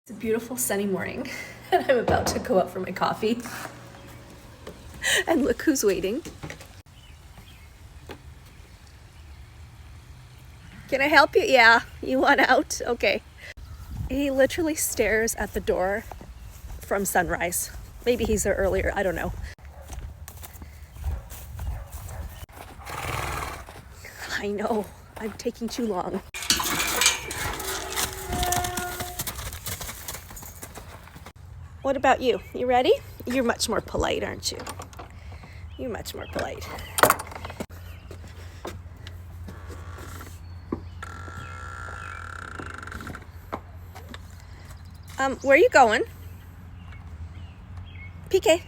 It's a beautiful sunny morning and I'm about to go out for my coffee. And look who's waiting. Can I help you? Yeah, you want out? Okay. He literally stares at the door from sunrise. Maybe he's there earlier, I don't know. I know, I'm taking too long. What about you? You ready? You're much more polite, aren't you? You're much more polite. Where are you going? PK.